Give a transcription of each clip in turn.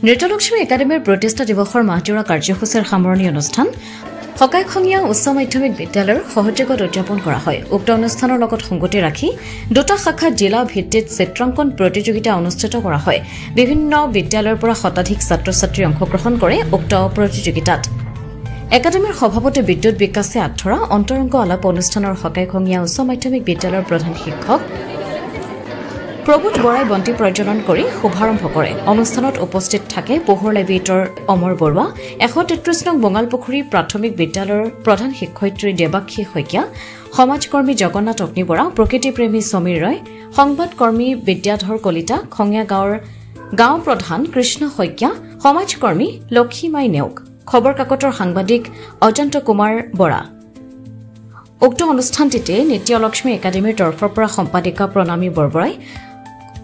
নৃত্যলক্ষ্মী একাডেমীৰ প্ৰতিষ্ঠা দিৱসৰ মাহজোৰা কাৰ্যসূচীৰ সামৰণি অনুষ্ঠান হকাইখঙীয়া উচ্চ মাধ্যমিক বিদ্যালয়ৰ সহযোগত উদযাপন কৰা হয়। উক্ত অনুষ্ঠানৰ লগত সংগতি ৰাখি দুটা শাখাত জিলা ভিত্তিত চিত্ৰাংকন প্ৰতিযোগিতা অনুষ্ঠিত কৰা হয়। বিভিন্ন বিদ্যালয়ৰ পৰা শতাধিক ছাত্ৰ-ছাত্ৰী অংশগ্ৰহণ কৰে উক্ত প্ৰতিযোগিতাত। একাডেমীৰ সভাপতি বিদ্যুৎ বিকাশে আঠৰা অন্তৰংগ আলাপ অনুষ্ঠানৰ হকাইখঙীয়া উচ্চ মাধ্যমিক বিদ্যালয়ৰ প্ৰধান শিক্ষক প্ৰবোধ বৰাই বন্তি প্ৰজ্বলন কৰি শুভাৰম্ভ কৰে। অনুষ্ঠানত উপস্থিত থাকে পোহৰ লেবিয়েটৰ অমৰ বৰুৱা, 133 নং বঙালপুখুৰী প্ৰাথমিক বিদ্যালয়ৰ প্ৰধান শিক্ষয়িত্ৰী দেৱাক্ষী শইকীয়া, সমাজকৰ্মী জগন্নাথ অগ্নিবৰা, প্ৰকৃতিপ্ৰেমী সমীৰ ৰয়, সংবাদকৰ্মী বিদ্যাধৰ কলিতা, খঙীয়া গাঁৱৰ গাঁও প্ৰধান কৃষ্ণ শইকীয়া, সমাজকৰ্মী লক্ষীমাই নেওগ, খবৰ কাকতৰ সাংবাদিক অজন্ত কুমাৰ বৰা। উক্ত অনুষ্ঠানটিতে নৃত্যলক্ষ্মী একাডেমীৰ তৰফৰ পৰা সম্পাদিকা প্ৰণামী বৰবৰাই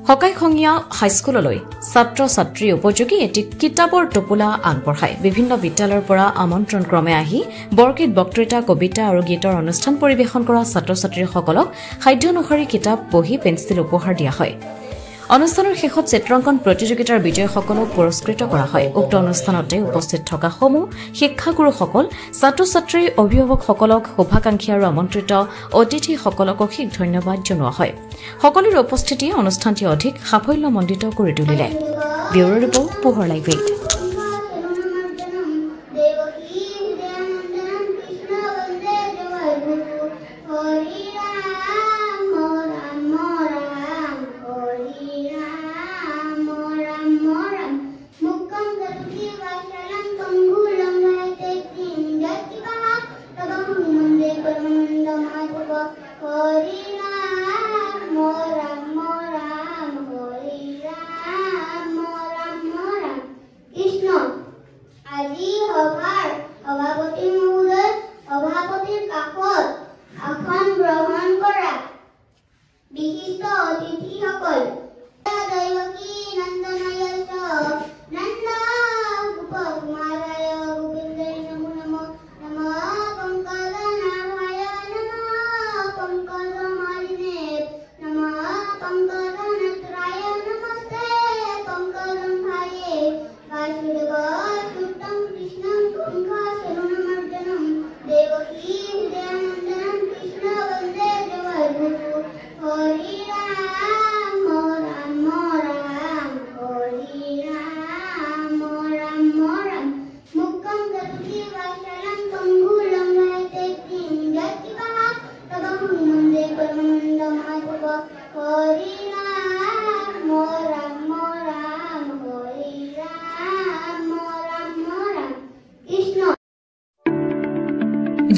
হকাইখঙীয়া হাইস্কুললৈ ছাত্ৰ ছাত্ৰী উপযোগী এটি কিতাপৰ টোপোলা আগবঢ়ায়। বিভিন্ন বিদ্যালয়ৰ পৰা আমন্ত্ৰণ ক্ৰমে আহি বৰগীত, বক্তৃতা, কবিতা আৰু গীতৰ অনুষ্ঠান পৰিৱেশন কৰা ছাত্ৰ ছাত্ৰীসকলক সাধ্য অনুসৰি কিতাপ, বহী, পেঞ্চিল উপহাৰ দিয়া হয়। অনুষ্ঠানৰ শেষত চিত্ৰাংকন প্ৰতিযোগিতাৰ বিজয়ীসকলক পুৰস্কৃত কৰা হয়। উক্ত অনুষ্ঠানতে উপস্থিত থকা সমূহ শিক্ষাগুৰুসকল, ছাত্ৰ ছাত্ৰী, অভিভাৱকসকলক, শুভাকাংক্ষী আৰু আমন্ত্ৰিত অতিথিসকলক অশেষ ধন্যবাদ জনোৱা হয়। সকলোৰে উপস্থিতিয়ে অনুষ্ঠানটি অধিক সাফল্যমণ্ডিত কৰি তুলিলে। ব্যুৰো ৰিপৰ্ট, পোহৰ লাইভ 8।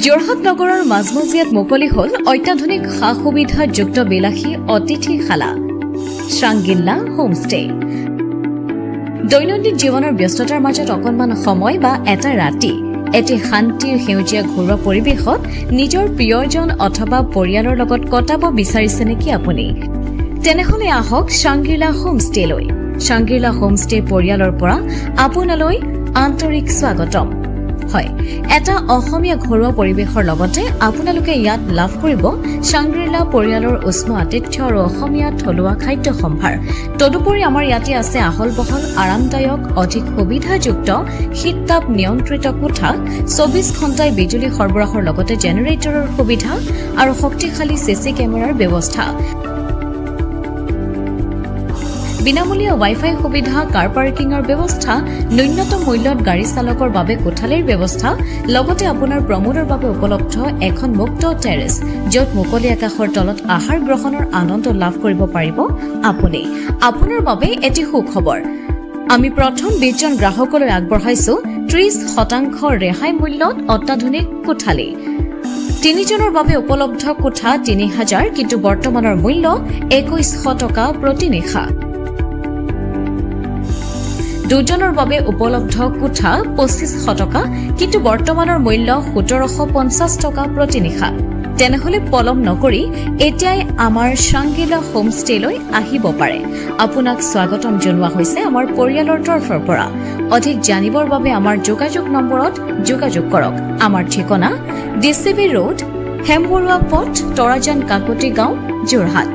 যোৰহাট নগৰৰ মাজমজিয়াত মুকলি হ'ল অত্যাধুনিক সা সুবিধাযুক্ত বিলাসী অতিথিশালা শ্ৰাংগিল্লা হোমষ্টে। দৈনন্দিন জীৱনৰ ব্যস্ততাৰ মাজত অকণমান সময় বা এটা ৰাতি এটি শান্তিৰ সেউজীয়া ঘৰুৱা পৰিৱেশত নিজৰ প্ৰিয়জন অথবা পৰিয়ালৰ লগত কটাব বিচাৰিছে নেকি আপুনি? তেনেহলে আহক শ্ৰাংগিল্লা হোমষ্টেলৈ। শ্ৰাংগিল্লা হোমষ্টে পৰিয়ালৰ পৰা আপোনালৈ আন্তৰিক স্বাগতম। হয়, এটা অসমীয়া ঘৰুৱা পৰিৱেশৰ লগতে আপোনালোকে ইয়াত লাভ কৰিব শ্ৰাংগিল্লা পৰিয়ালৰ উষ্ণ আতিথ্য আৰু অসমীয়া থলুৱা খাদ্য সম্ভাৰ। তদুপৰি আমাৰ ইয়াতে আছে আহল বহল, আৰামদায়ক, অধিক সুবিধাযুক্ত শীততাপ নিয়ন্ত্ৰিত কোঠা, 24 ঘণ্টাই বিজুলী সৰবৰাহৰ লগতে জেনেৰেটৰৰ সুবিধা আৰু শক্তিশালী চিচি কেমেৰাৰ ব্যৱস্থা, বিনামূলীয়া ৱাইফাই সুবিধা, কাৰ পাৰ্কিঙৰ ব্যৱস্থা, ন্যূনতম মূল্যত গাড়ী চালকৰ বাবে কোঠালিৰ ব্যৱস্থা, লগতে আপোনাৰ প্ৰমোদৰ বাবে উপলব্ধ এখন মুক্ত টেৰেছ, য'ত মুকলি আকাশৰ তলত আহাৰ গ্ৰহণৰ আনন্দ লাভ কৰিব পাৰিব আপুনি। আপোনাৰ বাবে এটি সুখবৰ, আমি প্ৰথম 20 জন গ্ৰাহকলৈ আগবঢ়াইছো 30% ৰেহাই মূল্যত অত্যাধুনিক কোঠালি। 3 জনৰ বাবে উপলব্ধ কোঠা 3000, কিন্তু বৰ্তমানৰ মূল্য 2100 টকা প্ৰতি নিশা। 2 জনৰ বাবে উপলব্ধ কোঠা 2500 টকা, কিন্তু বৰ্তমানৰ মূল্য 1750 টকা প্ৰতি নিশা। তেনেহলে পলম নকৰি এতিয়াই আমাৰ শ্ৰাংগিল্লা হোমষ্টেলৈ আহিব পাৰে। আপোনাক স্বাগতম জনোৱা হৈছে আমাৰ পৰিয়ালৰ তৰফৰ পৰা। অধিক জানিবৰ বাবে আমাৰ যোগাযোগ নম্বৰত যোগাযোগ কৰক। আমাৰ ঠিকনা DCB ৰোড, হেমবৰুৱা পথ, তৰাজান কাকতি গাঁও, যোৰহাট।